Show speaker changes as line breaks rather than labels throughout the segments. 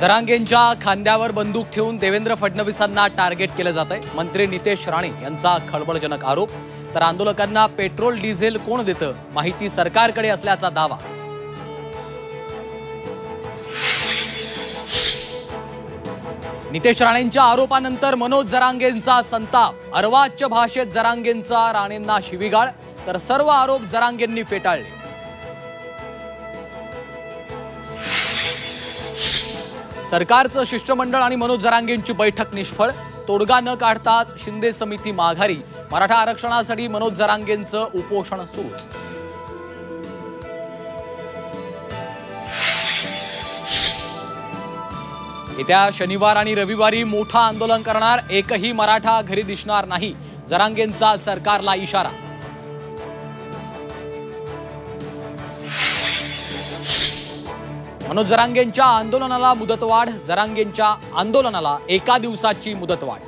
जरांगेंच्या खांद्यावर बंदूक ठेवून देवेंद्र फडणवीसांना टार्गेट केलं जातंय। मंत्री नितेश राणे यांचा खळबळजनक आरोप। तर आंदोलकांना पेट्रोल डिझेल कोण देतं माहिती सरकारकडे असल्याचा दावा। नितेश राणेंच्या आरोपानंतर मनोज जरांगेंचा संताप। अर्वाच्य भाषेत जरांगेंचा राणेंना शिवीगाळ, तर सर्व आरोप जरांगेंनी फेटाळले। सरकारचं शिष्टमंडळ आणि मनोज जरांगेंची बैठक निष्फळ। तोडगा न काढताच शिंदे समिती माघारी। मराठा आरक्षणासाठी मनोज जरांगेंचं उपोषण सुरूच। येत्या शनिवार आणि रविवारी मोठं आंदोलन करणार, एकही मराठा घरी दिसणार नाही, जरांगेंचा सरकारला इशारा। मनोज जरांगेंच्या आंदोलनाला मुदतवाढ। जरांगेंच्या आंदोलनाला एका दिवसाची मुदतवाढ।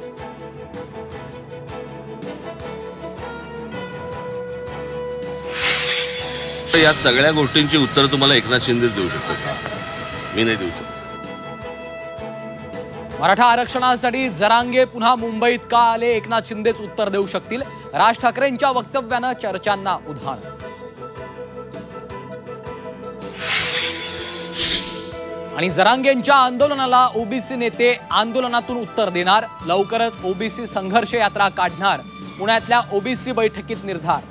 या सगळ्या गोष्टींची उत्तर तुम्हाला एकनाथ शिंदेच देऊ शकतात, मी नाही देऊ शकत।
मराठा आरक्षणासाठी जरांगे पुन्हा मुंबईत का आले, एकनाथ शिंदेच उत्तर देऊ शकतील। राज ठाकरेंच्या वक्तव्यानं चर्चांना उधाण। आणि जरांगेंच्या आंदोलनाला ओबीसी नेते आंदोलनातून उत्तर देणार। लवकरच ओबीसी संघर्ष यात्रा काढणार। पुण्यातल्या ओबीसी बैठकीत निर्धार।